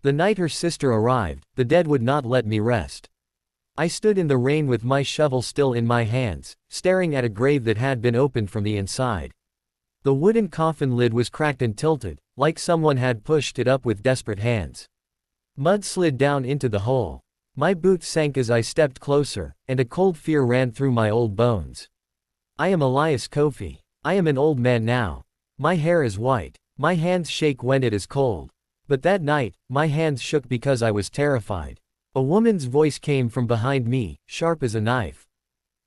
The night her sister arrived, the dead would not let me rest. I stood in the rain with my shovel still in my hands, staring at a grave that had been opened from the inside. The wooden coffin lid was cracked and tilted, like someone had pushed it up with desperate hands. Mud slid down into the hole. My boots sank as I stepped closer, and a cold fear ran through my old bones. I am Elias Kofi. I am an old man now. My hair is white. My hands shake when it is cold. But that night, my hands shook because I was terrified. A woman's voice came from behind me, sharp as a knife.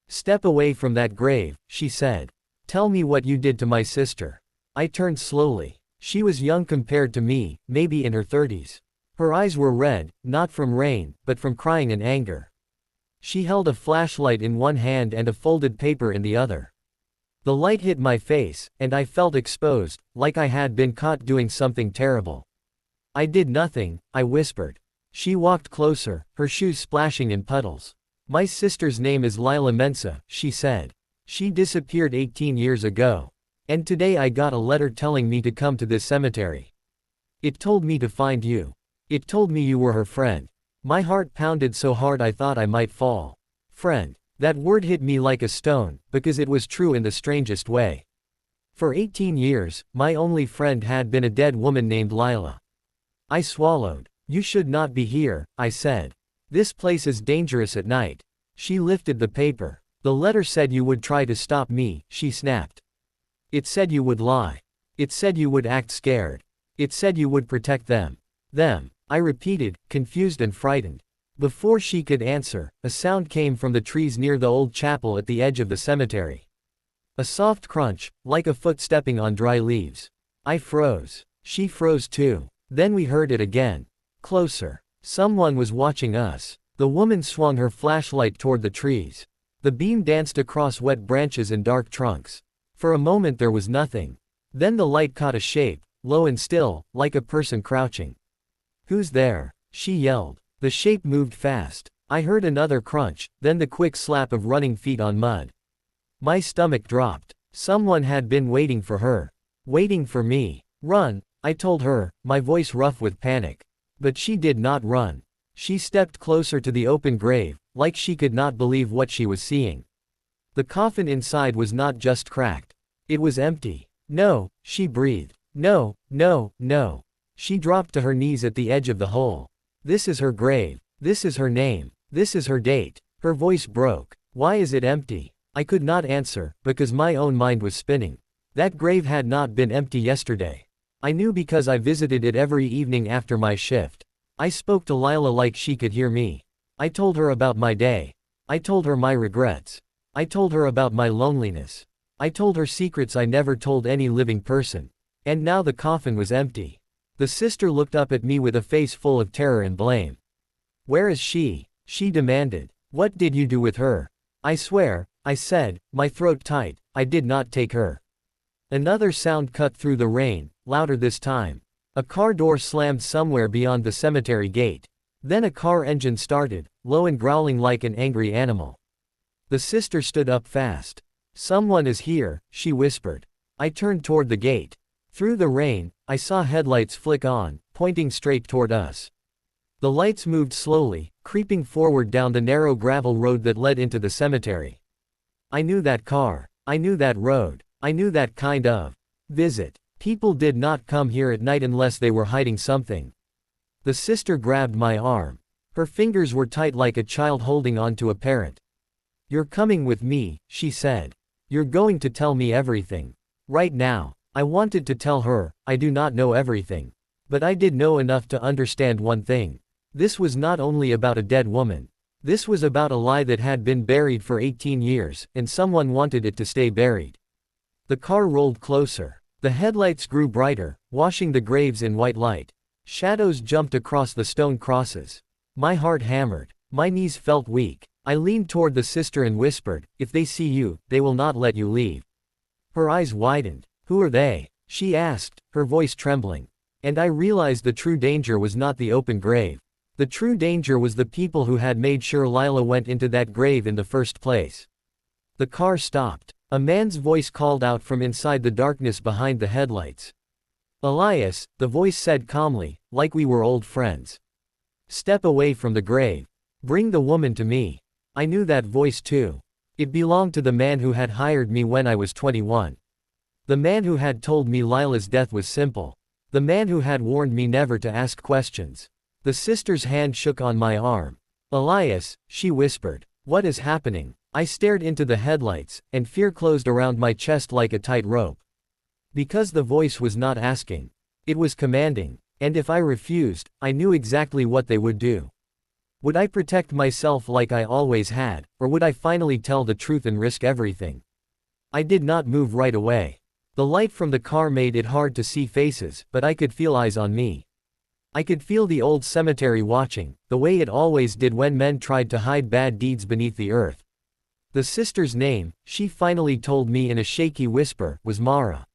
"Step away from that grave," she said. "Tell me what you did to my sister." I turned slowly. She was young compared to me, maybe in her 30s. Her eyes were red, not from rain, but from crying and anger. She held a flashlight in one hand and a folded paper in the other. The light hit my face, and I felt exposed, like I had been caught doing something terrible. "I did nothing," I whispered. She walked closer, her shoes splashing in puddles. "My sister's name is Lila Mensa," she said. "She disappeared 18 years ago. And today I got a letter telling me to come to this cemetery. It told me to find you. It told me you were her friend." My heart pounded so hard I thought I might fall. Friend. That word hit me like a stone, because it was true in the strangest way. For 18 years, my only friend had been a dead woman named Lila. I swallowed. "You should not be here," I said. "This place is dangerous at night." She lifted the paper. "The letter said you would try to stop me," she snapped. "It said you would lie. It said you would act scared. It said you would protect them." "Them," I repeated, confused and frightened. Before she could answer, a sound came from the trees near the old chapel at the edge of the cemetery. A soft crunch, like a foot stepping on dry leaves. I froze. She froze too. Then we heard it again. Closer. Someone was watching us. The woman swung her flashlight toward the trees. The beam danced across wet branches and dark trunks. For a moment there was nothing. Then the light caught a shape, low and still, like a person crouching. "Who's there?" she yelled. The shape moved fast. I heard another crunch, then the quick slap of running feet on mud. My stomach dropped. Someone had been waiting for her. Waiting for me. "Run," I told her, my voice rough with panic. But she did not run. She stepped closer to the open grave, like she could not believe what she was seeing. The coffin inside was not just cracked. It was empty. "No," she breathed. "No, no, no." She dropped to her knees at the edge of the hole. "This is her grave. This is her name. This is her date." Her voice broke. "Why is it empty?" I could not answer, because my own mind was spinning. That grave had not been empty yesterday. I knew because I visited it every evening after my shift. I spoke to Lila like she could hear me. I told her about my day. I told her my regrets. I told her about my loneliness. I told her secrets I never told any living person. And now the coffin was empty. The sister looked up at me with a face full of terror and blame. "Where is she?" she demanded. "What did you do with her?" "I swear," I said, my throat tight, "I did not take her." Another sound cut through the rain, louder this time. A car door slammed somewhere beyond the cemetery gate. Then a car engine started, low and growling like an angry animal. The sister stood up fast. "Someone is here," she whispered. I turned toward the gate. Through the rain, I saw headlights flick on, pointing straight toward us. The lights moved slowly, creeping forward down the narrow gravel road that led into the cemetery. I knew that car. I knew that road. I knew that kind of visit. People did not come here at night unless they were hiding something. The sister grabbed my arm. Her fingers were tight like a child holding on to a parrot. "You're coming with me," she said. "You're going to tell me everything. Right now." I wanted to tell her, I do not know everything. But I did know enough to understand one thing. This was not only about a dead woman. This was about a lie that had been buried for 18 years, and someone wanted it to stay buried. The car rolled closer. The headlights grew brighter, washing the graves in white light. Shadows jumped across the stone crosses. My heart hammered. My knees felt weak. I leaned toward the sister and whispered, "If they see you, they will not let you leave." Her eyes widened. "Who are they?" she asked, her voice trembling. And I realized the true danger was not the open grave. The true danger was the people who had made sure Lila went into that grave in the first place. The car stopped. A man's voice called out from inside the darkness behind the headlights. Elias, the voice said calmly, like we were old friends. Step away from the grave. Bring the woman to me. I knew that voice too. It belonged to the man who had hired me when I was 21. The man who had told me Lila's death was simple. The man who had warned me never to ask questions. The sister's hand shook on my arm. Elias, she whispered. What is happening? I stared into the headlights, and fear closed around my chest like a tight rope. Because the voice was not asking. It was commanding, and if I refused, I knew exactly what they would do. Would I protect myself like I always had, or would I finally tell the truth and risk everything? I did not move right away. The light from the car made it hard to see faces, but I could feel eyes on me. I could feel the old cemetery watching, the way it always did when men tried to hide bad deeds beneath the earth. The sister's name, she finally told me in a shaky whisper, was Mara.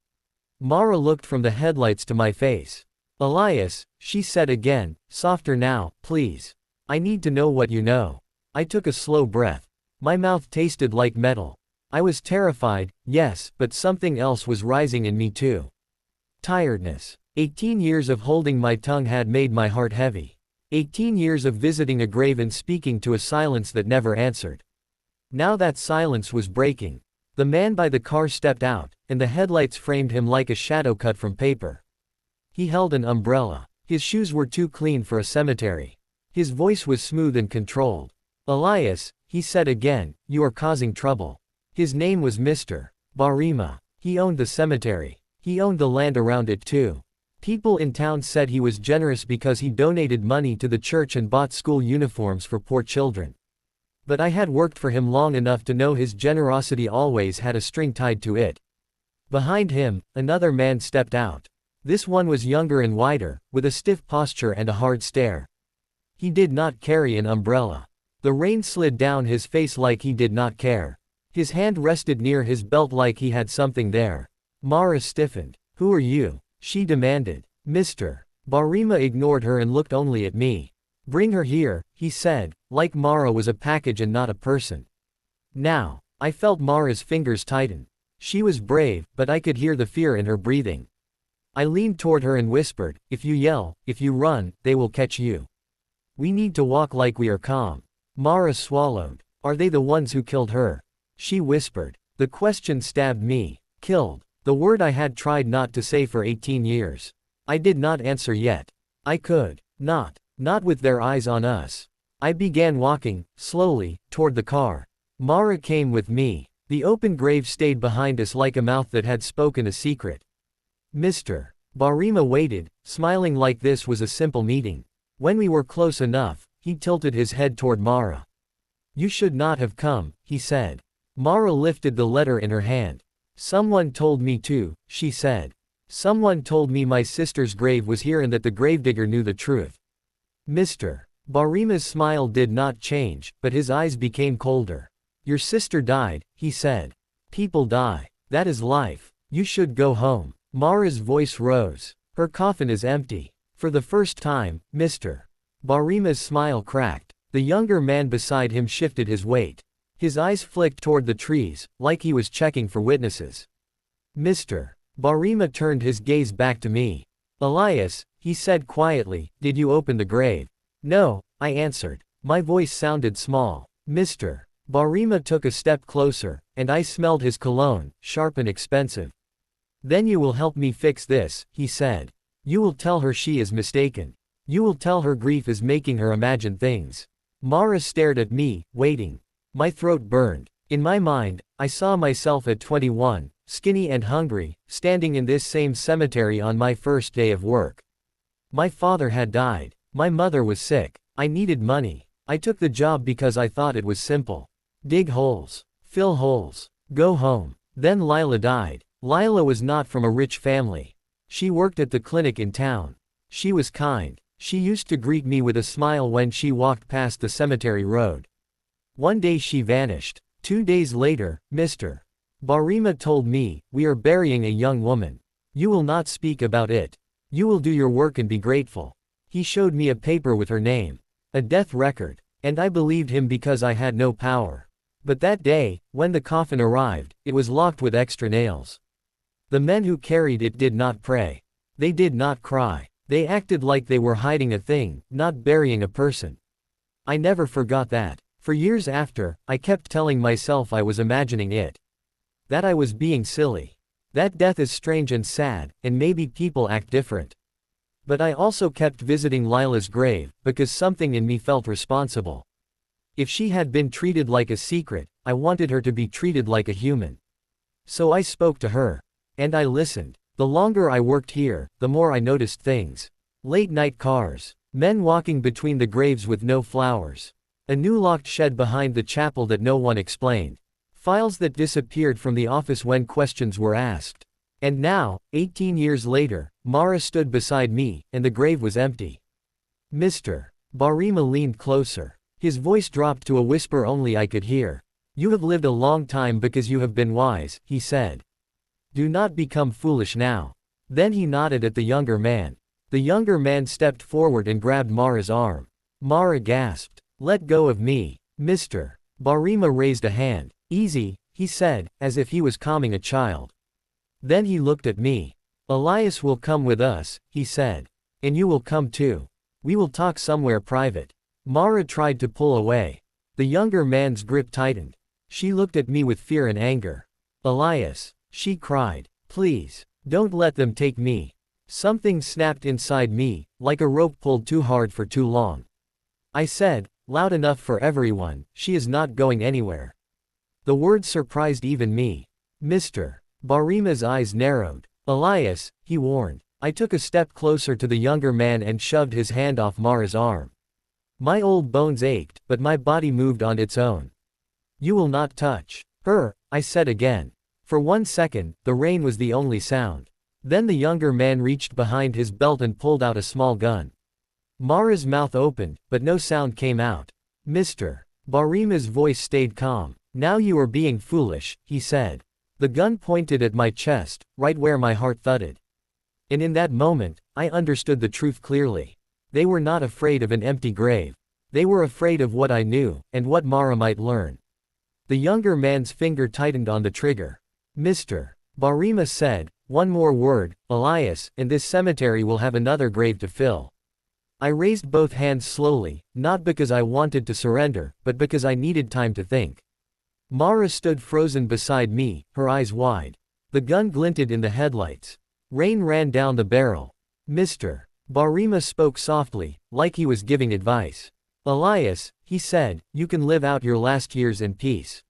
Mara looked from the headlights to my face. Elias, she said again, softer now, please. I need to know what you know. I took a slow breath. My mouth tasted like metal. I was terrified, yes, but something else was rising in me too. Tiredness. 18 years of holding my tongue had made my heart heavy. 18 years of visiting a grave and speaking to a silence that never answered. Now that silence was breaking. The man by the car stepped out, and the headlights framed him like a shadow cut from paper. He held an umbrella. His shoes were too clean for a cemetery. His voice was smooth and controlled. Elias, he said again, you are causing trouble. His name was Mr. Barima. He owned the cemetery. He owned the land around it too. People in town said he was generous because he donated money to the church and bought school uniforms for poor children. But I had worked for him long enough to know his generosity always had a string tied to it. Behind him, another man stepped out. This one was younger and wider, with a stiff posture and a hard stare. He did not carry an umbrella. The rain slid down his face like he did not care. His hand rested near his belt like he had something there. Mara stiffened. Who are you? She demanded. Mr. Barima ignored her and looked only at me. Bring her here, he said, like Mara was a package and not a person. Now, I felt Mara's fingers tighten. She was brave, but I could hear the fear in her breathing. I leaned toward her and whispered, if you yell, if you run, they will catch you. We need to walk like we are calm. Mara swallowed. Are they the ones who killed her? She whispered. The question stabbed me. Killed. The word I had tried not to say for 18 years. I did not answer yet. I could not. Not with their eyes on us. I began walking, slowly, toward the car. Mara came with me. The open grave stayed behind us like a mouth that had spoken a secret. Mr. Barima waited, smiling like this was a simple meeting. When we were close enough, he tilted his head toward Mara. You should not have come, he said. Mara lifted the letter in her hand. Someone told me to, she said. Someone told me my sister's grave was here and that the gravedigger knew the truth. Mr. Barima's smile did not change, but his eyes became colder. Your sister died, he said. People die. That is life. You should go home. Mara's voice rose. Her coffin is empty. For the first time, Mr. Barima's smile cracked. The younger man beside him shifted his weight. His eyes flicked toward the trees, like he was checking for witnesses. Mr. Barima turned his gaze back to me. Elias, he said quietly, did you open the grave? No, I answered. My voice sounded small. Mr. Barima took a step closer, and I smelled his cologne, sharp and expensive. Then you will help me fix this, he said. You will tell her she is mistaken. You will tell her grief is making her imagine things. Mara stared at me, waiting. My throat burned. In my mind, I saw myself at 21, skinny and hungry, standing in this same cemetery on my first day of work. My father had died. My mother was sick. I needed money. I took the job because I thought it was simple. Dig holes. Fill holes. Go home. Then Lila died. Lila was not from a rich family. She worked at the clinic in town. She was kind. She used to greet me with a smile when she walked past the cemetery road. One day she vanished. 2 days later, Mr. Barima told me, we are burying a young woman. You will not speak about it. You will do your work and be grateful. He showed me a paper with her name. A death record. And I believed him because I had no power. But that day, when the coffin arrived, it was locked with extra nails. The men who carried it did not pray. They did not cry. They acted like they were hiding a thing, not burying a person. I never forgot that. For years after, I kept telling myself I was imagining it. That I was being silly. That death is strange and sad, and maybe people act different. But I also kept visiting Lila's grave, because something in me felt responsible. If she had been treated like a secret, I wanted her to be treated like a human. So I spoke to her. And I listened. The longer I worked here, the more I noticed things. Late night cars. Men walking between the graves with no flowers. A new locked shed behind the chapel that no one explained. Files that disappeared from the office when questions were asked. And now, 18 years later, Mara stood beside me, and the grave was empty. Mr. Barima leaned closer. His voice dropped to a whisper only I could hear. You have lived a long time because you have been wise, he said. Do not become foolish now. Then he nodded at the younger man. The younger man stepped forward and grabbed Mara's arm. Mara gasped. Let go of me, Mr. Barima raised a hand. Easy, he said, as if he was calming a child. Then he looked at me. Elias will come with us, he said. And you will come too. We will talk somewhere private. Mara tried to pull away. The younger man's grip tightened. She looked at me with fear and anger. Elias, she cried. Please, don't let them take me. Something snapped inside me, like a rope pulled too hard for too long. I said, loud enough for everyone, she is not going anywhere. The words surprised even me. Mr. Barima's eyes narrowed. Elias, he warned. I took a step closer to the younger man and shoved his hand off Mara's arm. My old bones ached, but my body moved on its own. You will not touch her, I said again. For 1 second, the rain was the only sound. Then the younger man reached behind his belt and pulled out a small gun. Mara's mouth opened, but no sound came out. Mr. Barima's voice stayed calm. Now you are being foolish, he said. The gun pointed at my chest, right where my heart thudded. And in that moment, I understood the truth clearly. They were not afraid of an empty grave. They were afraid of what I knew, and what Mara might learn. The younger man's finger tightened on the trigger. Mr. Barima said, one more word, Elias, and this cemetery will have another grave to fill. I raised both hands slowly, not because I wanted to surrender, but because I needed time to think. Mara stood frozen beside me, her eyes wide. The gun glinted in the headlights. Rain ran down the barrel. Mr. Barima spoke softly, like he was giving advice. Elias, he said, you can live out your last years in peace.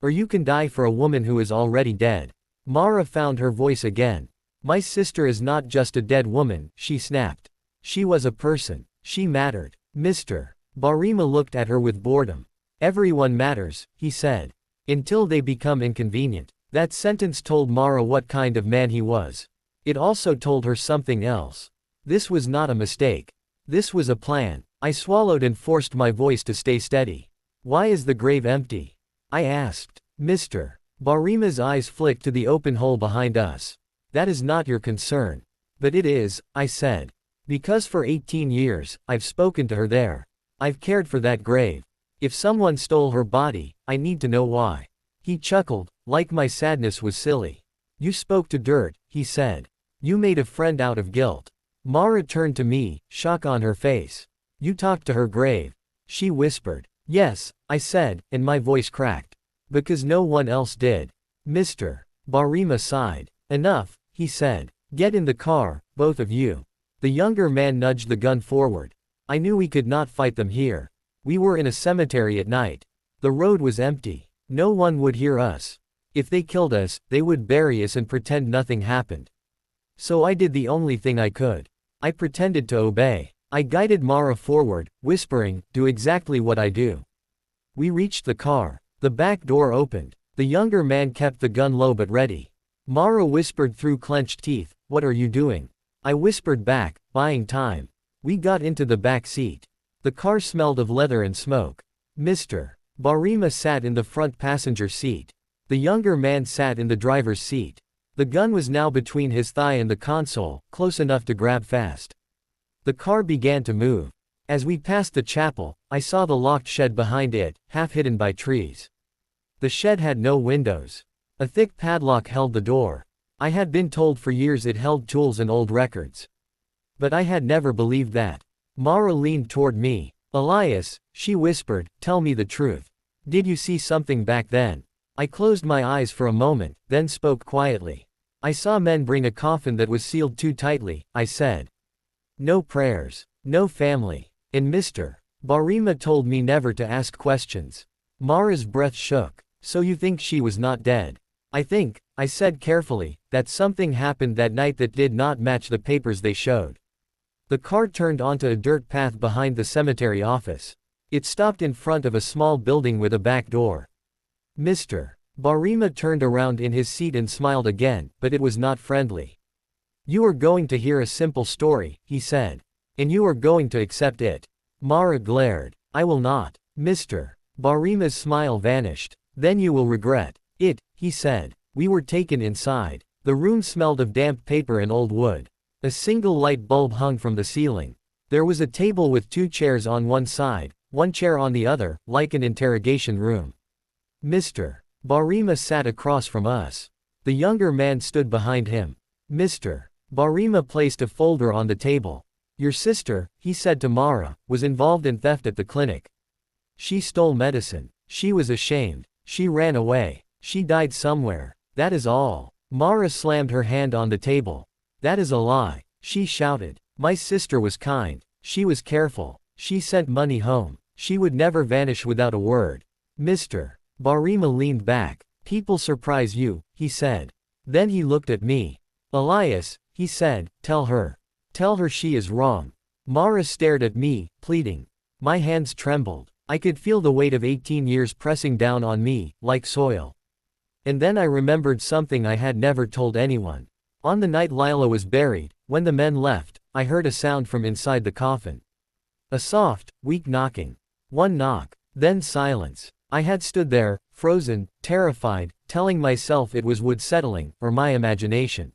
Or you can die for a woman who is already dead. Mara found her voice again. My sister is not just a dead woman, she snapped. She was a person. She mattered. Mr. Barima looked at her with boredom. Everyone matters, he said. Until they become inconvenient. That sentence told Mara what kind of man he was. It also told her something else. This was not a mistake. This was a plan. I swallowed and forced my voice to stay steady. Why is the grave empty? I asked. Mr. Barima's eyes flicked to the open hole behind us. That is not your concern. But it is, I said. Because for 18 years, I've spoken to her there. I've cared for that grave. If someone stole her body, I need to know why. He chuckled, like my sadness was silly. You spoke to dirt, he said. You made a friend out of guilt. Mara turned to me, shock on her face. You talked to her grave. She whispered. Yes, I said, and my voice cracked. Because no one else did. Mr. Barima sighed. Enough, he said. Get in the car, both of you. The younger man nudged the gun forward. I knew we could not fight them here. We were in a cemetery at night. The road was empty. No one would hear us. If they killed us, they would bury us and pretend nothing happened. So I did the only thing I could. I pretended to obey. I guided Mara forward, whispering, do exactly what I do. We reached the car. The back door opened. The younger man kept the gun low but ready. Mara whispered through clenched teeth, what are you doing? I whispered back, buying time. We got into the back seat. The car smelled of leather and smoke. Mr. Barima sat in the front passenger seat. The younger man sat in the driver's seat. The gun was now between his thigh and the console, close enough to grab fast. The car began to move. As we passed the chapel, I saw the locked shed behind it, half hidden by trees. The shed had no windows. A thick padlock held the door. I had been told for years it held tools and old records. But I had never believed that. Mara leaned toward me. Elias, she whispered, tell me the truth. Did you see something back then? I closed my eyes for a moment, then spoke quietly. I saw men bring a coffin that was sealed too tightly, I said. No prayers. No family. And Mr. Barima told me never to ask questions. Mara's breath shook. So you think she was not dead? I think, I said carefully, that something happened that night that did not match the papers they showed. The car turned onto a dirt path behind the cemetery office. It stopped in front of a small building with a back door. Mr. Barima turned around in his seat and smiled again, but it was not friendly. You are going to hear a simple story, he said. And you are going to accept it. Mara glared. I will not. Mr. Barima's smile vanished. Then you will regret it, he said. We were taken inside. The room smelled of damp paper and old wood. A single light bulb hung from the ceiling. There was a table with 2 chairs on one side, 1 chair on the other, like an interrogation room. Mr. Barima sat across from us. The younger man stood behind him. Mr. Barima placed a folder on the table. Your sister, he said to Mara, was involved in theft at the clinic. She stole medicine. She was ashamed. She ran away. She died somewhere. That is all. Mara slammed her hand on the table. That is a lie, she shouted. My sister was kind. She was careful. She sent money home. She would never vanish without a word. Mr. Barima leaned back. People surprise you, he said. Then he looked at me. Elias, he said, tell her. Tell her she is wrong. Mara stared at me, pleading. My hands trembled. I could feel the weight of 18 years pressing down on me, like soil. And then I remembered something I had never told anyone. On the night Lila was buried, when the men left, I heard a sound from inside the coffin. A soft, weak knocking. 1 knock. Then silence. I had stood there, frozen, terrified, telling myself it was wood settling, or my imagination.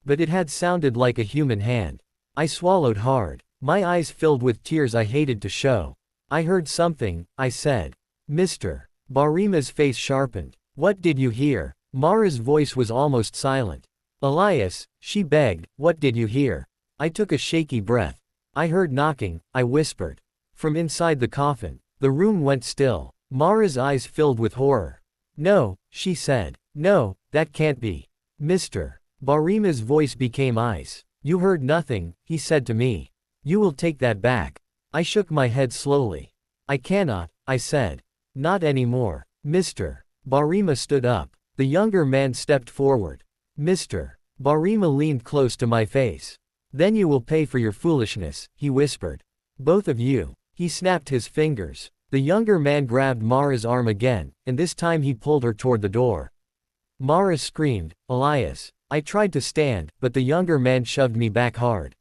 But it had sounded like a human hand. I swallowed hard. My eyes filled with tears I hated to show. I heard something, I said. Mr. Barima's face sharpened. What did you hear? Mara's voice was almost silent. Elias, she begged, what did you hear? I took a shaky breath. I heard knocking, I whispered. From inside the coffin. The room went still. Mara's eyes filled with horror. No, she said. No, that can't be. Mr. Barima's voice became ice. You heard nothing, he said to me. You will take that back. I shook my head slowly. I cannot, I said. Not anymore. Mr. Barima stood up. The younger man stepped forward. Mr. Barima leaned close to my face. Then you will pay for your foolishness, he whispered. Both of you. He snapped his fingers. The younger man grabbed Mara's arm again, and this time he pulled her toward the door. Mara screamed, Elias. I tried to stand, but the younger man shoved me back hard.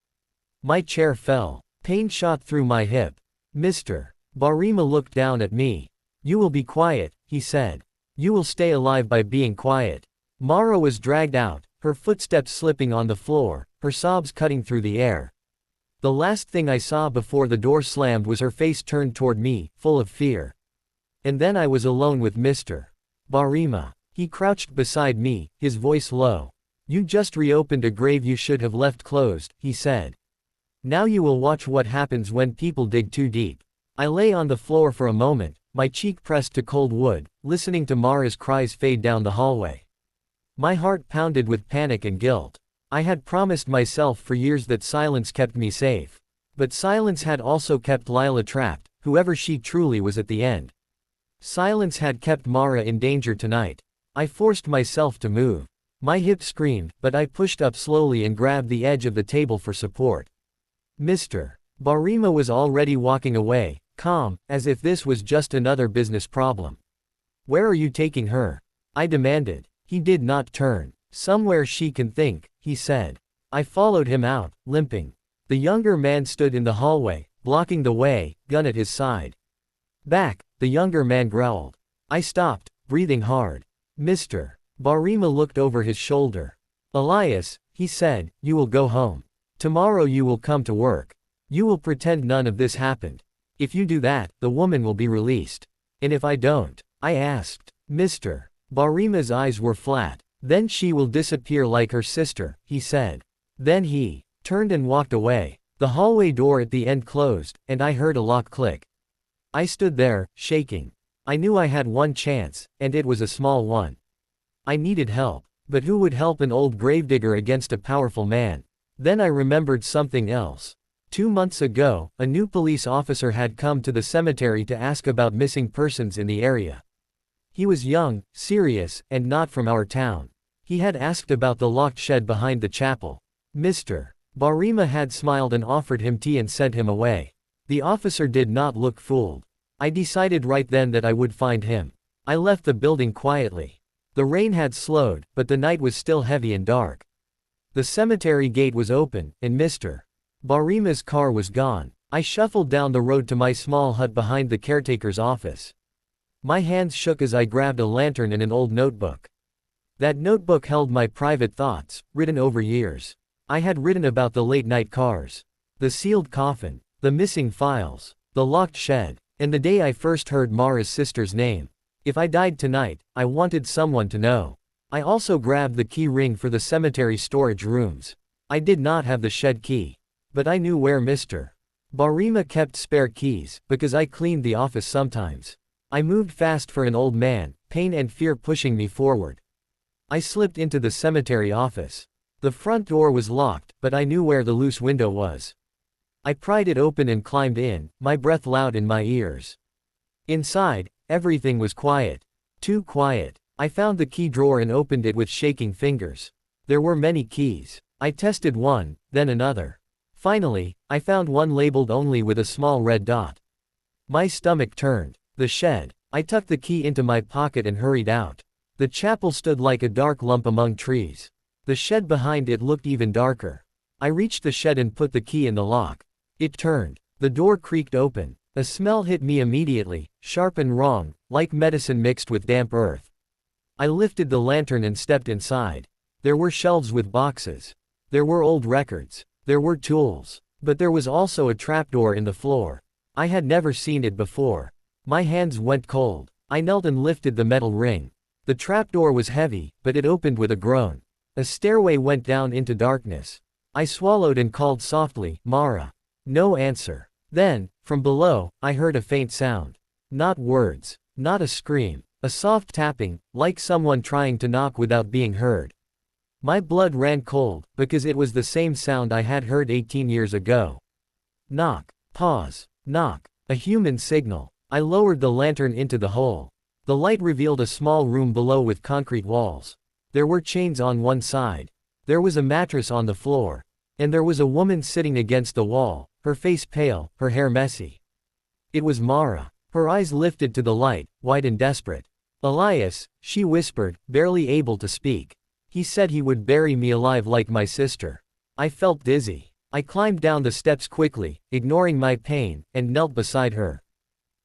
My chair fell. Pain shot through my hip. Mr. Barima looked down at me. You will be quiet, he said. You will stay alive by being quiet. Mara was dragged out, her footsteps slipping on the floor, her sobs cutting through the air. The last thing I saw before the door slammed was her face turned toward me, full of fear. And then I was alone with Mr. Barima. He crouched beside me, his voice low. You just reopened a grave you should have left closed, he said. Now you will watch what happens when people dig too deep. I lay on the floor for a moment, my cheek pressed to cold wood, listening to Mara's cries fade down the hallway. My heart pounded with panic and guilt. I had promised myself for years that silence kept me safe. But silence had also kept Lila trapped, whoever she truly was at the end. Silence had kept Mara in danger tonight. I forced myself to move. My hip screamed, but I pushed up slowly and grabbed the edge of the table for support. Mr. Barima was already walking away, calm, as if this was just another business problem. Where are you taking her? I demanded. He did not turn. Somewhere she can think, he said. I followed him out, limping. The younger man stood in the hallway, blocking the way, gun at his side. Back, the younger man growled. I stopped, breathing hard. Mr. Barima looked over his shoulder. Elias, he said, you will go home. Tomorrow you will come to work. You will pretend none of this happened. If you do that, the woman will be released. And if I don't? I asked. Mr. Barima's eyes were flat. Then she will disappear like her sister, he said. Then he turned and walked away. The hallway door at the end closed, and I heard a lock click. I stood there, shaking. I knew I had one chance, and it was a small one. I needed help. But who would help an old gravedigger against a powerful man? Then I remembered something else. 2 months ago, a new police officer had come to the cemetery to ask about missing persons in the area. He was young, serious, and not from our town. He had asked about the locked shed behind the chapel. Mr. Barima had smiled and offered him tea and sent him away. The officer did not look fooled. I decided right then that I would find him. I left the building quietly. The rain had slowed, but the night was still heavy and dark. The cemetery gate was open, and Mr. Barima's car was gone. I shuffled down the road to my small hut behind the caretaker's office. My hands shook as I grabbed a lantern and an old notebook. That notebook held my private thoughts, written over years. I had written about the late-night cars, the sealed coffin, the missing files, the locked shed, and the day I first heard Mara's sister's name. If I died tonight, I wanted someone to know. I also grabbed the key ring for the cemetery storage rooms. I did not have the shed key. But I knew where Mr. Barima kept spare keys, because I cleaned the office sometimes. I moved fast for an old man, pain and fear pushing me forward. I slipped into the cemetery office. The front door was locked, but I knew where the loose window was. I pried it open and climbed in, my breath loud in my ears. Inside, everything was quiet. Too quiet. I found the key drawer and opened it with shaking fingers. There were many keys. I tested one, then another. Finally, I found one labeled only with a small red dot. My stomach turned. The shed. I tucked the key into my pocket and hurried out. The chapel stood like a dark lump among trees. The shed behind it looked even darker. I reached the shed and put the key in the lock. It turned. The door creaked open. A smell hit me immediately, sharp and wrong, like medicine mixed with damp earth. I lifted the lantern and stepped inside. There were shelves with boxes. There were old records. There were tools. But there was also a trapdoor in the floor. I had never seen it before. My hands went cold. I knelt and lifted the metal ring. The trapdoor was heavy, but it opened with a groan. A stairway went down into darkness. I swallowed and called softly, "Mara." No answer. Then, from below, I heard a faint sound. Not words. Not a scream. A soft tapping, like someone trying to knock without being heard. My blood ran cold, because it was the same sound I had heard 18 years ago. Knock. Pause. Knock. A human signal. I lowered the lantern into the hole. The light revealed a small room below with concrete walls. There were chains on one side. There was a mattress on the floor. And there was a woman sitting against the wall, her face pale, her hair messy. It was Mara. Her eyes lifted to the light, white and desperate. "Elias," she whispered, barely able to speak. "He said he would bury me alive like my sister." I felt dizzy. I climbed down the steps quickly, ignoring my pain, and knelt beside her.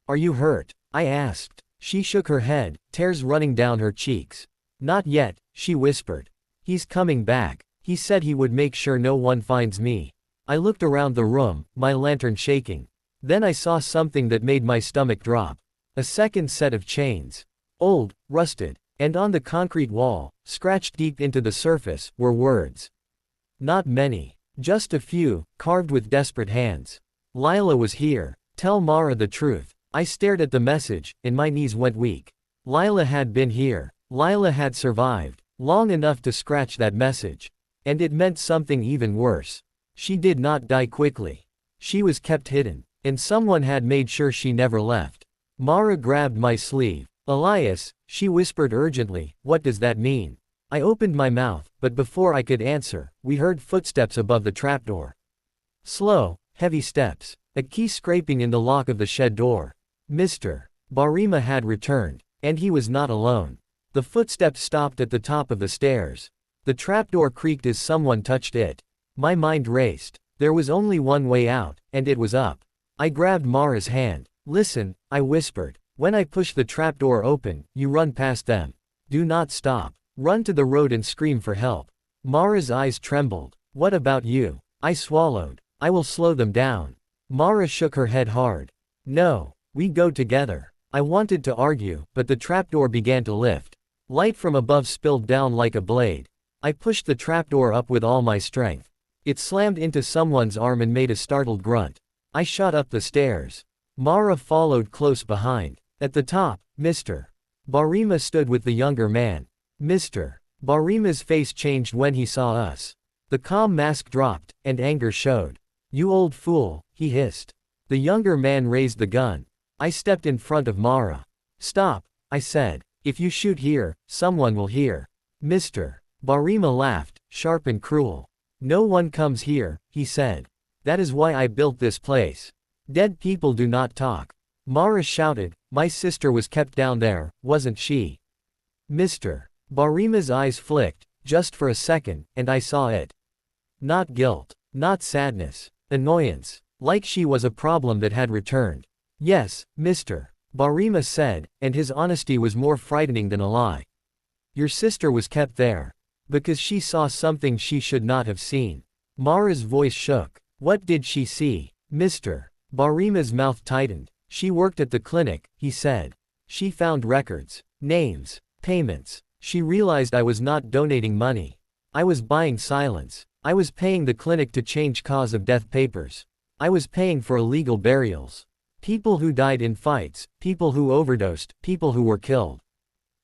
"Are you hurt?" I asked. She shook her head, tears running down her cheeks. "Not yet," she whispered. "He's coming back. He said he would make sure no one finds me." I looked around the room, my lantern shaking. Then I saw something that made my stomach drop. A second set of chains. Old, rusted, and on the concrete wall, scratched deep into the surface, were words. Not many. Just a few, carved with desperate hands. "Lila was here. Tell Mara the truth." I stared at the message, and my knees went weak. Lila had been here. Lila had survived, long enough to scratch that message. And it meant something even worse. She did not die quickly. She was kept hidden. And someone had made sure she never left. Mara grabbed my sleeve. "Elias," she whispered urgently, "what does that mean?" I opened my mouth, but before I could answer, we heard footsteps above the trapdoor. Slow, heavy steps. A key scraping in the lock of the shed door. Mr. Barima had returned. And he was not alone. The footsteps stopped at the top of the stairs. The trapdoor creaked as someone touched it. My mind raced. There was only one way out, and it was up. I grabbed Mara's hand. "Listen," I whispered. "When I push the trapdoor open, you run past them. Do not stop. Run to the road and scream for help." Mara's eyes trembled. "What about you?" I swallowed. "I will slow them down." Mara shook her head hard. "No. We go together." I wanted to argue, but the trapdoor began to lift. Light from above spilled down like a blade. I pushed the trapdoor up with all my strength. It slammed into someone's arm and made a startled grunt. I shot up the stairs. Mara followed close behind. At the top, Mr. Barima stood with the younger man. Mr. Barima's face changed when he saw us. The calm mask dropped, and anger showed. "You old fool," he hissed. The younger man raised the gun. I stepped in front of Mara. "Stop," I said. "If you shoot here, someone will hear." Mr. Barima laughed, sharp and cruel. "No one comes here," he said. "That is why I built this place. Dead people do not talk." Mara shouted, "My sister was kept down there, wasn't she?" Mr. Barima's eyes flicked, just for a second, and I saw it. Not guilt. Not sadness. Annoyance. Like she was a problem that had returned. "Yes, Mr. Barima said, and his honesty was more frightening than a lie. "Your sister was kept there. Because she saw something she should not have seen." Mara's voice shook. "What did she see?" Mr. Barima's mouth tightened. "She worked at the clinic," he said. "She found records, names, payments. She realized I was not donating money. I was buying silence. I was paying the clinic to change cause of death papers. I was paying for illegal burials. People who died in fights, people who overdosed, people who were killed.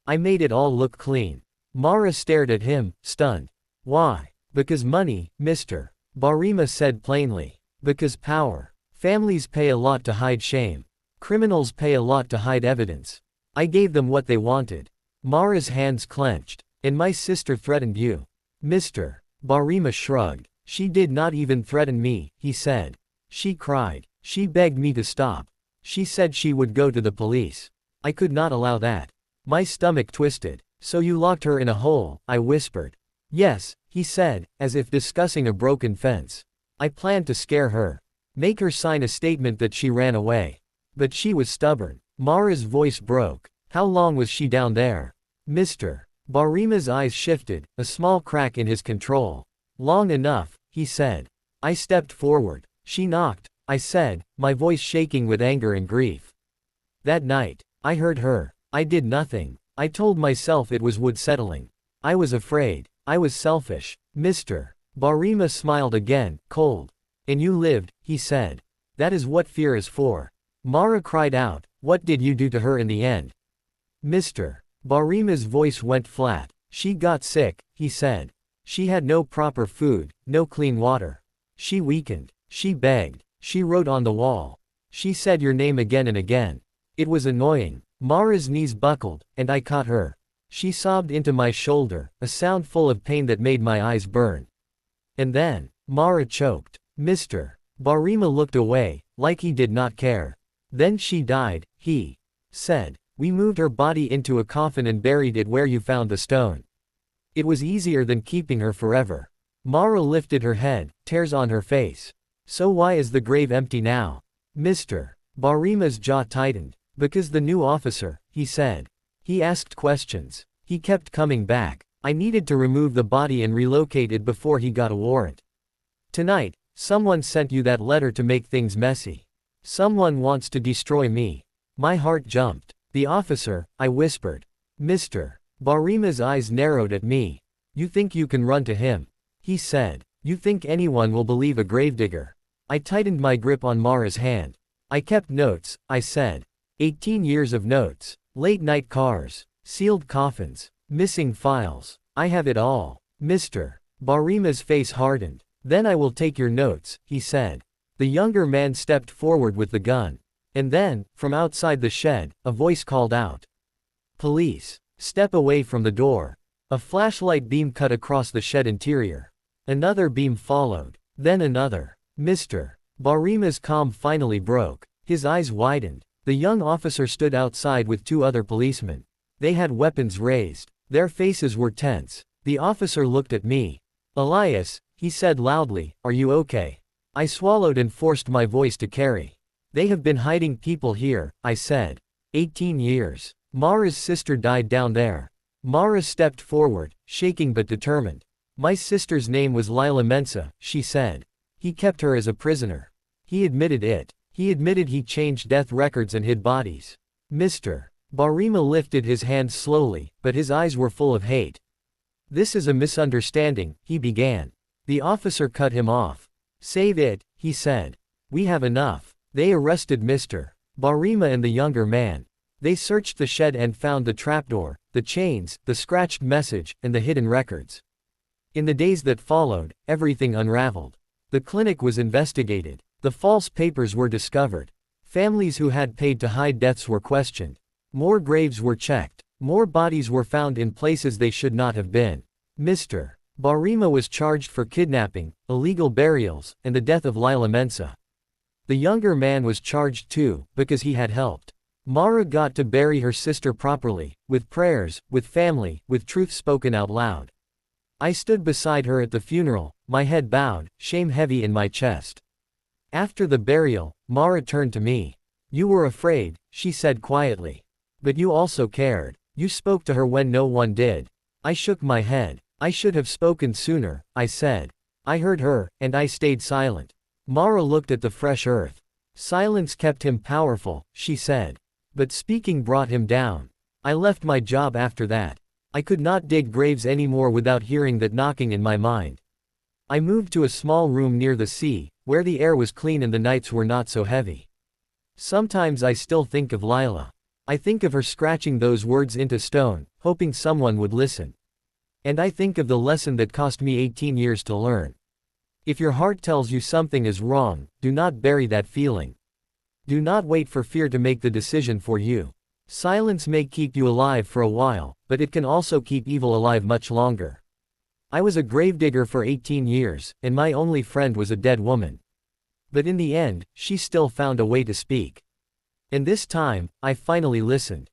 I made it all look clean." Mara stared at him, stunned. "Why?" "Because money, Mr. Barima said plainly. "Because power. Families pay a lot to hide shame. Criminals pay a lot to hide evidence. I gave them what they wanted." Mara's hands clenched. "And my sister threatened you." Mr. Barima shrugged. "She did not even threaten me," he said. "She cried. She begged me to stop. She said she would go to the police. I could not allow that." My stomach twisted. "So you locked her in a hole," I whispered. "Yes," he said, as if discussing a broken fence. "I planned to scare her. Make her sign a statement that she ran away. But she was stubborn." Mara's voice broke. "How long was she down there?" Mr. Barima's eyes shifted, a small crack in his control. "Long enough," he said. I stepped forward. "She knocked," I said, my voice shaking with anger and grief. "That night, I heard her. I did nothing. I told myself it was wood settling. I was afraid. I was selfish." Mr. Barima smiled again, cold. "And you lived," he said. "That is what fear is for." Mara cried out, "What did you do to her in the end?" Mr. Barima's voice went flat. "She got sick," he said. "She had no proper food, no clean water. She weakened. She begged. She wrote on the wall. She said your name again and again. It was annoying." Mara's knees buckled, and I caught her. She sobbed into my shoulder, a sound full of pain that made my eyes burn. And then, Mara choked. Mr. Barima looked away, like he did not care. "Then she died," he said. "We moved her body into a coffin and buried it where you found the stone. It was easier than keeping her forever." Mara lifted her head, tears on her face. "So why is the grave empty now?" Mr. Barima's jaw tightened. "Because the new officer," he said. "He asked questions. He kept coming back. I needed to remove the body and relocate it before he got a warrant. Tonight, someone sent you that letter to make things messy. Someone wants to destroy me." My heart jumped. "The officer," I whispered. Mr. Barima's eyes narrowed at me. "You think you can run to him?" he said. "You think anyone will believe a gravedigger?" I tightened my grip on Mara's hand. "I kept notes," I said. 18 years of notes. Late-night cars. Sealed coffins. Missing files. I have it all." Mr. Barima's face hardened. "Then I will take your notes," he said. The younger man stepped forward with the gun. And then, from outside the shed, a voice called out. "Police. Step away from the door." A flashlight beam cut across the shed interior. Another beam followed. Then another. Mr. Barima's calm finally broke. His eyes widened. The young officer stood outside with 2 other policemen. They had weapons raised. Their faces were tense. The officer looked at me. "Elias," he said loudly, "are you okay?" I swallowed and forced my voice to carry. "They have been hiding people here," I said. 18 years. Mara's sister died down there." Mara stepped forward, shaking but determined. "My sister's name was Lila Mensa," she said. "He kept her as a prisoner. He admitted it. He admitted he changed death records and hid bodies." Mr. Barima lifted his hand slowly, but his eyes were full of hate. This is a misunderstanding, he began. The officer cut him off. Save it, he said. We have enough. They arrested Mr. Barima and the younger man. They searched the shed and found the trapdoor, the chains, the scratched message, and the hidden records. In the days that followed, everything unraveled. The clinic was investigated. The false papers were discovered. Families who had paid to hide deaths were questioned. More graves were checked. More bodies were found in places they should not have been. Mr. Barima was charged for kidnapping, illegal burials, and the death of Lila Mensa. The younger man was charged too, because he had helped. Mara got to bury her sister properly, with prayers, with family, with truth spoken out loud. I stood beside her at the funeral, my head bowed, shame heavy in my chest. After the burial, Mara turned to me. You were afraid, she said quietly. But you also cared. You spoke to her when no one did. I shook my head. I should have spoken sooner, I said. I heard her, and I stayed silent. Mara looked at the fresh earth. Silence kept him powerful, she said. But speaking brought him down. I left my job after that. I could not dig graves anymore without hearing that knocking in my mind. I moved to a small room near the sea, where the air was clean and the nights were not so heavy. Sometimes I still think of Lila. I think of her scratching those words into stone, hoping someone would listen. And I think of the lesson that cost me 18 years to learn. If your heart tells you something is wrong, do not bury that feeling. Do not wait for fear to make the decision for you. Silence may keep you alive for a while, but it can also keep evil alive much longer. I was a gravedigger for 18 years, and my only friend was a dead woman. But in the end, she still found a way to speak. And this time, I finally listened.